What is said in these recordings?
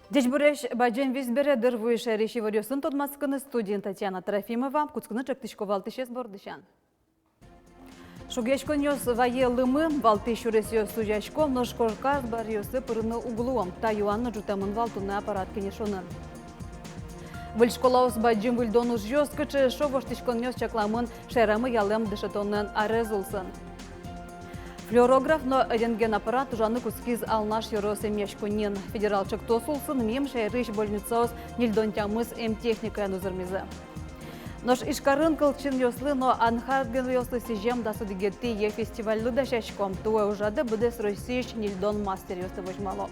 Дежбуреш баджен визбере дырвуише реши варёсын тодмаскыны студент Татьяна Трофимова куцкыны чактышко валтышес бордышан. Шугешко нёс вае лымы, валты шуресё сужашко, ношкорказ барёсы пырыны углуом, таюанны жутамын валтуны аппарат кенешонын. Выльшколаус баджин выльдон уж ёс кычы шовоштышко нёс чакламын шерамы ялым дышетонын арезулсын. Флюорограф, но рентген аппарат ужаны кускиз алнаш юросы мешкунин. Федерал чактосулсын мем шайрыш больницаус нильдон тямыз техника нузырмизы. Нож ишкарын кылчин ёслы, но анхарген ёслы сижем да судигетти е фестиваль да шашком. Туэ ужады быдес росиш нильдон мастер ёслы вожмало.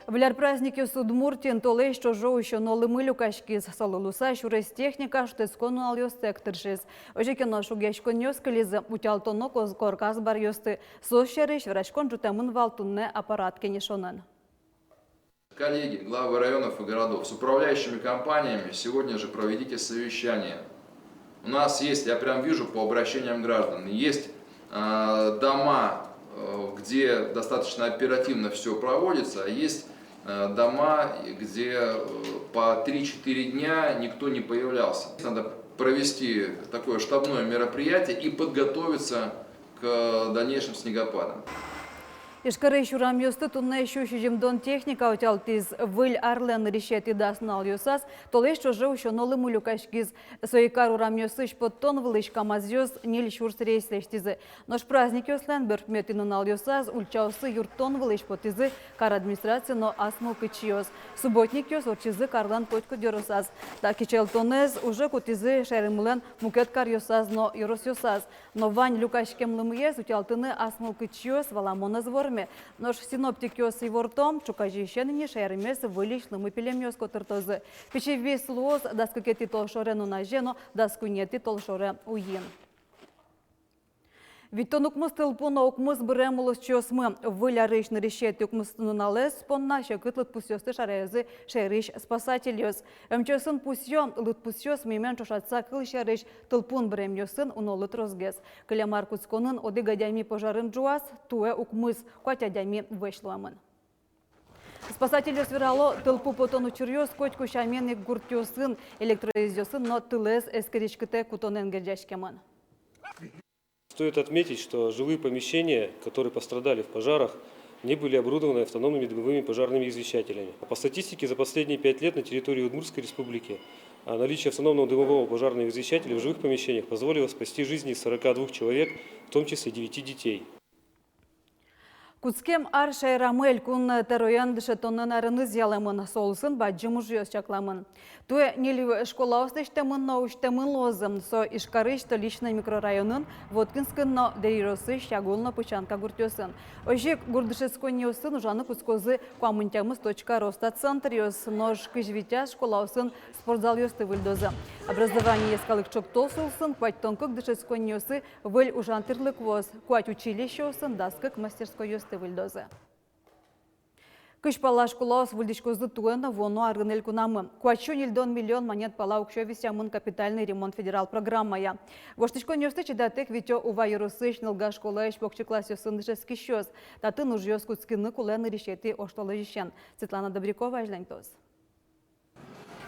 Вляр праздники Судмуртин толей, що жов, що нолими люкашки з сололуса, шурес техніка, що тискону ал йостекторшис. Оже кіно шугешко ньоскаліза, утял тоноко з корказ бар йости. Сощариш, врачкон жутамын валтунне аппарат кенешонен. Коллеги, главы районов и городов, с управляющими компаниями сегодня же проведите совещание. У нас есть, я прям вижу по обращениям граждан, есть дома, где достаточно оперативно все проводится, а есть дома, где по 3-4 дня никто не появлялся. Надо провести такое штабное мероприятие и подготовиться к дальнейшим снегопадам. Ишкары шурам ёсты тунна еще жемдон техника утялтиз выль арлен решети даснал ёсас, толей что жив еще нолыму люкашкиз соикар урам ёсыш подтон вылыш камазёс ниль шурс рейслештизы. Нож праздник ёслен бертметинунал ёсас ульчаусы юртон вылыш потизы кар администрация но асмул кычиёс. Субботник ёс орчизы карлан точку дёросас. Так кичелтонез уже кутизы шерымлен мукет кар ёсас но юрос ёсас. Но вань люкашкем лымыез утялтыны асмул кычиёс валамонез вор. Нож синоптик ёс его ртом, чукажищен шайрымес вылиш лымы пилем ёс котыртозы. Пече весь луоз даскакети толшоре на жено, даскунети толшоре уин. Виттон укмыс тылпуна укмыс бремулус чосмы выля рейш на решети укмыс налез спонна шекытлыт пусёсты шарезы шериш спасательёс. Мчосын пусё лыт пусёс мемен чошатса кыл шериш тылпун бремёсын унолыт розгес. Кылямар куцконын оды гадями пожарын джуас туэ укмыс котядями вышлуамын. Спасатель сверало тылпу потону чурьёс котьку шамены гуртёсын электроизёсын, но тылез эскеричкыте кутонен гердяшкемын. Стоит отметить, что жилые помещения, которые пострадали в пожарах, не были оборудованы автономными дымовыми пожарными извещателями. По статистике, за последние 5 лет на территории Удмуртской республики наличие автономного дымового пожарного извещателя в жилых помещениях позволило спасти жизни 42 человек, в том числе 9 детей. Куцкем ар шайрамель кун тероян дышетонын арыныз ялымын солсын баджымыж ёс чакламын. Туэ нелі школа остыштемын научтемын лозым, со ишкары столичный микрорайонын Воткинскын но дейросы щагулна пычанка гуртёсын. Ожек гурдышецкой неосын ужаны куцкозы куамынтямыз точка роста центр ёс, нож кыжвитя школа осын спортзал ёсты выльдозы. Образование ескалык чоктосылсын, куать тонкок дышецкой неосы выль ужантырлык воз, куать училище осын даскык мастерской ёсты выльдозы. Кыш пала школаус выльдишкозы туэна вону аргынель кунамы. Куачу нильдон миллион монет пала укшёвисямын капитальный ремонт федерал программая. Воштышко нёсты чедатек витё ува юрусыш нылга школа эшпокчы класс ёсындышески щёс. Татын уж ёс куцкины кулэны решети оштоложищен. Светлана Добрякова, Ажлянтоз.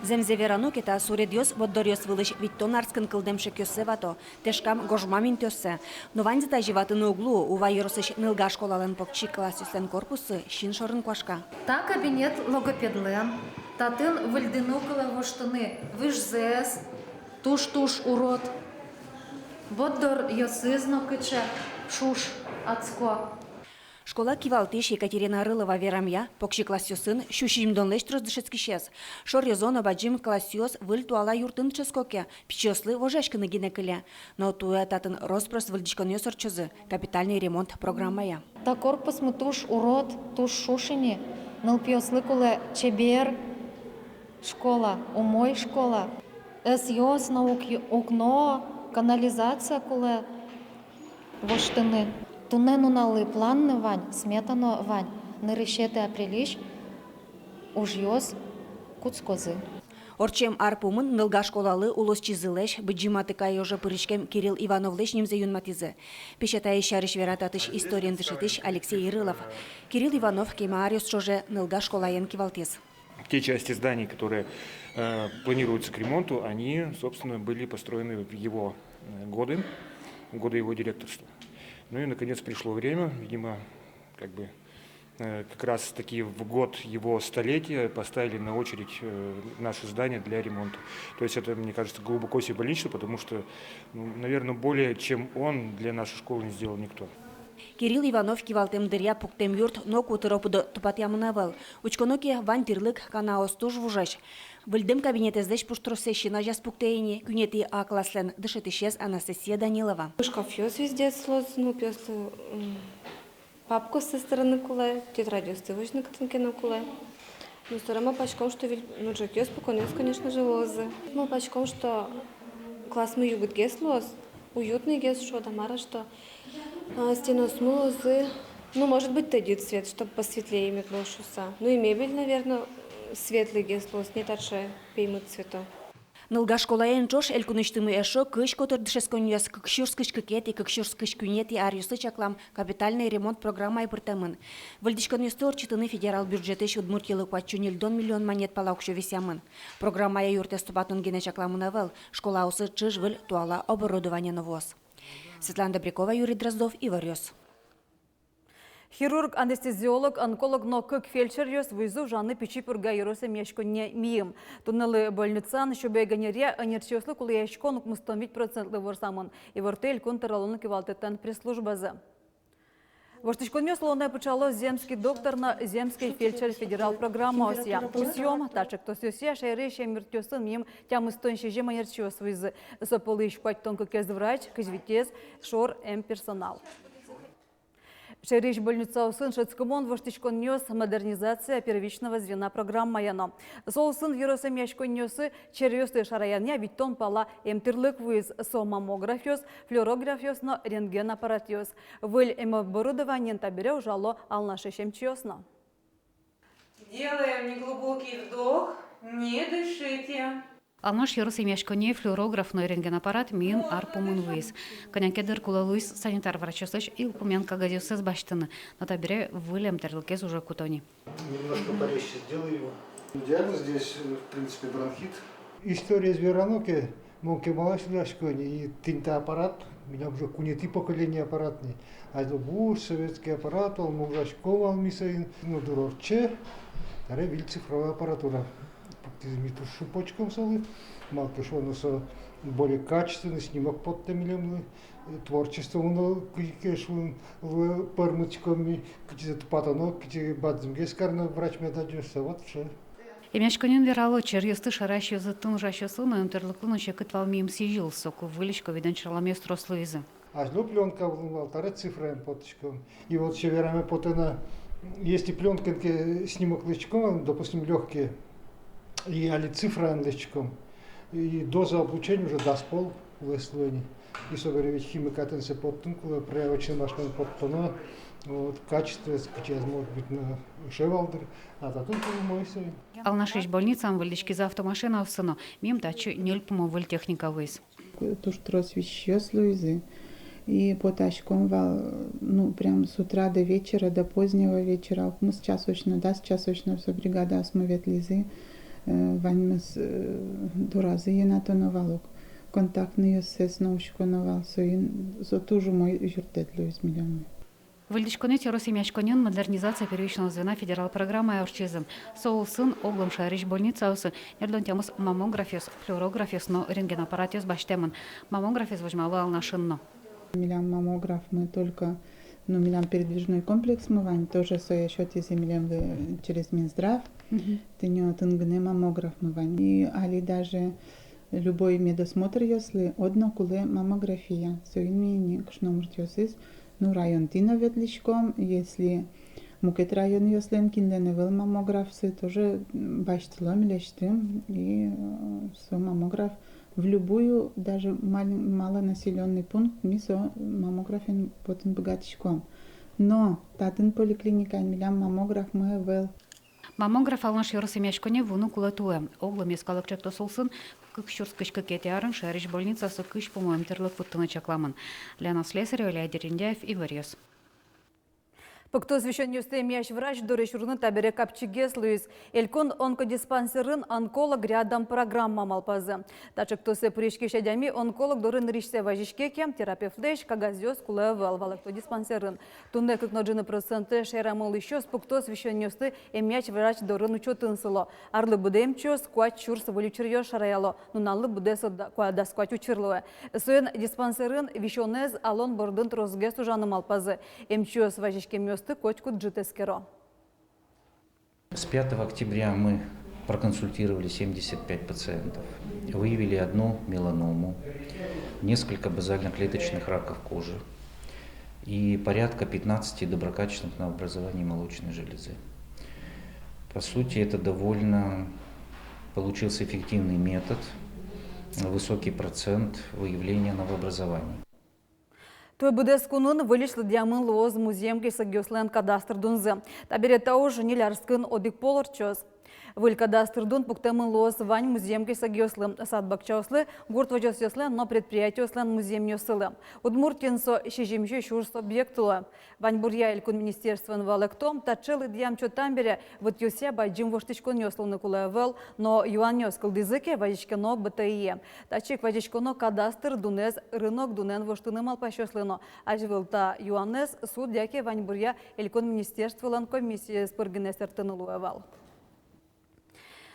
Земзеверану кета суредьос воддорьос вылыш виттон арскын кылдемшек ёссе вато, тешкам гожмамин тёссе. Но ванзита живатын углу, ува юросыш нылга школален покчи класс ёслен корпусы, шин шорын куашка. Та кабинет логопедлен, татын выльдыну кылавоштыны, выш зэс, туш-туш урод. Воддор ёсызно кыча, шуш, ацко. Школа кивалтыш Екатерина Рылова верамя, покши классёсын, щущимдон лещ роздышецки щез. Шор ёзона баджим классёс выль туала юртын ческоке, пичёслы вожешкыны гинекыле. Но туя татын роспрос выльдишкон ёсорчозы, капитальный ремонт программая. Та корпус мы туш урод, туш шушини, нылпёслы куле чебер, школа, умой школа. Эс ёс на окно, канализация куле, воштыны. Тунен уналы планны вань, сметано вань, нырышеты апрелиш, уж йоз куцкозы. Орчем арпумын нылга школалы улос чизылеш, быджиматыка ёжа пырышкем Кирилл Ивановлеш немзе юнматизы. Пешатая шарыш верататыш историен дышитыш Алексей Ирылов. Кирилл Иванов кемариус шоже нылга школаен кивалтес. Те части зданий, которые планируются к ремонту, они, собственно, были построены в его годы его директорства. Ну и, наконец, пришло время, видимо, как раз таки в год его столетия поставили на очередь наши здания для ремонта. То есть это, мне кажется, глубоко символично, потому что, наверное, более чем он для нашей школы не сделал никто. Кирилл Иванов кивалтем дыря пуктем юрт, но кутыропыды тупатямынавал. Учконоки вань тирлык канаос туж вужаш. Выльдым кабинетездеш пуштросещина жас пуктеяни, кюнети А класслен дышетышез Анастасия Данилова. Шкафёс везде слоз, ну просто папку со стороны куле, тетрадью стывочный катинки на куле. Ну, старым пачком, что ну, джакёс поконец, конечно же, лозы. Ну, пачком, что класс мы югут гес лоз, уютный гес, что дамара, что стену смыл лозы. Ну, может быть, тадит цвет, чтобы посветлее метло шуса. Ну и мебель, наверное, светлый гес лоз, не тадше пеймут цветов. Нылга школаен жош элькуныштымы эшо кыш котырдышесконьяс кыкшюрскыш кыкети кыкшюрскыш кюнети арюсы чаклам капитальный ремонт программа айпыртамын. Выльдышконьясты орчитыны федерал бюджетеш удмуртилы кватчунилдон миллион монет палаукшо весямын. Программа юртес тупатын гене чакламынавел, школа усы чыжвыль туала оборудование новоз. Светлана Добрякова, Юрий Дроздов, Иварёс. Хирург, анестезиолог, онколог, но как фельдшер ёс вызов жаны печи пурга юроса мешконе мием. Туннелы больницан, чтобы гонере, анерчёслы кулы яшконук мустомить процентлы ворсамон. И вортель контролон кивалтетан пресс-службазы. Воштичконьё слоне почало земский доктор на земский фельдшер федерал программа осья. Усьем, тачек то сёсия, шайреща мертёсын мием тям истонщи жеманерчёс вызы. Сополыш пать тонко кез врач, кэзвитез, шор персонал. Шериш больница усын шецкомон воштичконьёс модернизация первичного звена программа яно. Солсын вирусом яшконьёсы черёсты шараяня виттон пала эмтирлык выз со маммографиос, флюорографиос, но рентген аппаратиос. Выль оборудование табере ужало алнашешем чёсно. Делаем неглубокий вдох, не дышите. Алнаш ярысы мешконе флюорографный рентгенаппарат мин арпумын выз. Конякедер кулалуис санитар врачослыш и упомянка газиосыз баштыны. Но табире вылем терлкез уже кутони. Немножко порезче сделаю его. Диагноз здесь, в принципе, бронхит. История звероноки, монке малаш врачкони и тинта аппарат. Меня уже кунети поколение аппаратный. А это буш, советский аппарат, он мужачком алмисаин, ну дуровче. Таре виль цифровая аппаратура. Миту шупочком салы, малко шо со более качественный снимок под темилем, творчество он кешун в пармучками, какие-то патанок, какие бадзимгес карно врач медадёшься, вот все. И мешконен верало черьёсты шаращё затун жащёсы, но интерлоклуну чекытвал мим сижил соку вылечко виден черламе строслыизы. А зло пленка в алтаре цифрами поточком. И вот все верами потена, если пленка снимок лычком, допустим, легкие, и али цифра лычком, и доза облучения уже даст пол в эслоне. И соберевич химикатен се подтункула, проявочный машин подтона, вот, качество, сейчас может быть на шевалдер, а татунку мой все. Алнашиш больницам вылечки за автомашина в сыну, мим тачу нельпому выль техника выз. Туш трос вещё слуизы. И потачком вал, ну, прям с утра до вечера, до позднего вечера. Мы часочно все бригада смывет лизы. Вань с дуразы и на то новалок. Контактные с научко новал, со тоже мой юртетлю из миллиона. Вылечконет яросемячконен модернизация первичного звена федерал программы орчизм. Соул сын облом шариш больница усы. Нердон тямус маммографиос, флюорографиос, но рентгенаппаратиос баштеман. Маммографиос возьмавал нашинно. Миллион маммограф мы только, ну, миллион передвижной комплекс мы вань, тоже свои счеты землем через Минздрав. Ты не отынгне маммограф мы вань. И али даже любой медосмотр, если одно куле маммография. Соин кшно может ёсис, ну, район тина ветличком, если мукет район ёслен кинденевел маммограф, тоже баштилом лештим, и со маммограф в любую, даже малонаселенный пункт мисо маммографин потен богатичком. Но татын поликлиника милям маммограф мы вел. Маммограф алнаш Ярус Имячконе вуну кулатуе. Оглом ескалык чакто солсын, кыкшурс кышкы кетярын шариш больницасы кыш по-моему терлык путтыны чакламын. Лена Слесарева, Илья Дерендяев и Варьёс. Пыкто священнюсты мяч врач дореш урны табере капчигес Луис. Элькон онкодиспансерын онколог рядом программа малпазы. Тачек тосы пришки шадями онколог дорын ришсе важишке кем терапевтлеш кагазёс кулэ валвалыкто диспансерын. Тунне кыкноджины проценты шерамыл еще спыкто священнюсты мяч врач дорын учетын сыло. Арлы будем чёс куач чурс волючерьё шараяло. Нуналы буде куада скуач учырлуэ. Суен диспансерын вещонез алон бордын трозгес ужаны малпазы. Эмчёс важишке мёс С 5 октября мы проконсультировали 75 пациентов, выявили одну меланому, несколько базально-клеточных раков кожи и порядка 15 доброкачественных новообразований молочной железы. По сути, это довольно получился эффективный метод, высокий процент выявления новообразований. Той буде скунын вылешлы диамын лоз музеем кесагёслен кадастр дунзы. Таберета уже нелярскын одик полорчоз. Выль кадастр дун пуктемын лоз вань музеем кесагёслы. Садбакчаослы гурт вожосёслен, но предприятиослен музеем нёсылы. Удмуртинсо шежимшо шурс объектула. Вань бурья илькун министерствен валектом, тачелы диамчо тамбере вот юся байджим воштичкон нёслыны кулевел, но юан нёскал дизыке вадичкено БТИЕ. Тачик вадичконо кадастр дунез рынок дунен воштыны малпашёслыно. Ажвылта юанез суд яке вань бурья илькун министерствен комиссия споргенестер тынылуевал.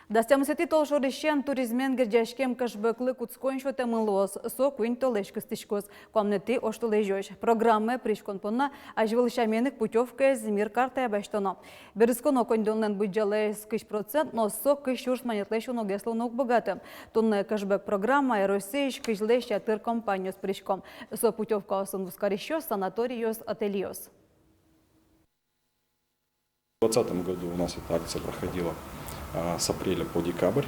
Дастямысети толшорищен туризмен герджашкем кашбеклы куцконшо темылос, со куин толешкы стишкос, комнети оштолежош. Программы пришконпонна ажвылшаменик путевка зимир карта баштоно. Берисконо кондонлен буджалес кыш процент, но со кыш шурс манетлеш уногесло ног богатым. Тонная кашбек программа Российш кышлеш ятыр компаниос пришком. Со путевка осын вускарищос, санаториос, ательиос. В 2020 году у нас эта акция проходила с апреля по декабрь,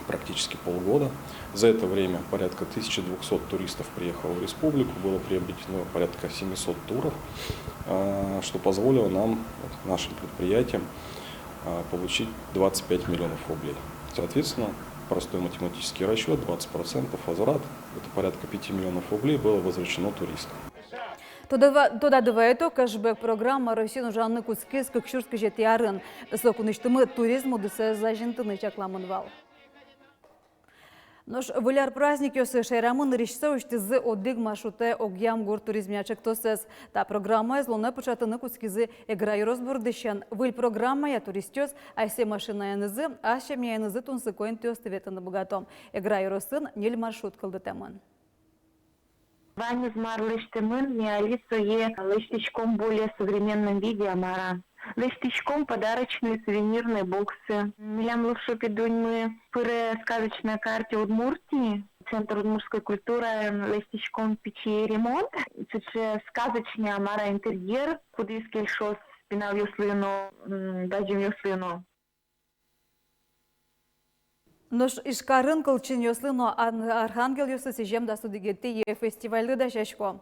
практически полгода. За это время порядка 1200 туристов приехало в республику, было приобретено порядка 700 туров, что позволило нам, нашим предприятиям, получить 25 миллионов рублей. Соответственно, простой математический расчет, 20% возврат, это порядка 5 миллионов рублей было возвращено туристам. Тода дываето кэшбэк программа Россияны жанны куцкез кыкшурскі жетиярын. Сокуныштымы туризму дысе зажинтыны чакламынвал. Нож выляр праздник ёсы шайрамын ришсе уштызы одыг маршруте огьям гор туризмячек тосез. Та программа излоны пучатыны куцкизы эграйроз бурдышен. Выль программа я туристёс, айсе машина янызы, ашем янызы тунсы коин тёстыветыны богатом. Эграйросын нель маршрут кылдытемын. Ваня Змарлыштымын миалицо е лыштичком более современном виде амара. Лыштичком подарочные сувенирные боксы. Милям лучше мы пыре сказочной карте Удмуртии. Центр удмуртской культуры лыштичком печи ремонт. Это сказочный амара интерьер. Куда искель шос спинал юслыно, дажим юслыно. Нож ишкарын кылчин ёслыно Архангел ёсы сижем да судигетти е фестивальды да шашко.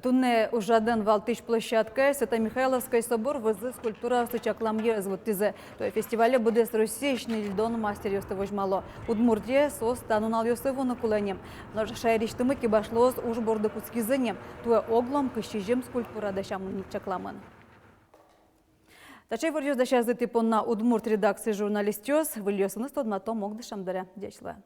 Тунне ужаден валтыш площадка, Свято-Михайловский собор вызы скульптура стычаклам езвуттизе. То фестивале буде с российшный льдон мастер ёсты вожмало. Удмуртия сос станунал ёсы вону куленем. Нож шайриштымы кибашлоз уж борды куцкизенем. Туе оглом кыщижем скульптура да шамын чакламын. Тачай варьёз да шазы типон на Удмурт редакции журналистёс, выльёсыны стодмато мог да шамдаря. Дячлая.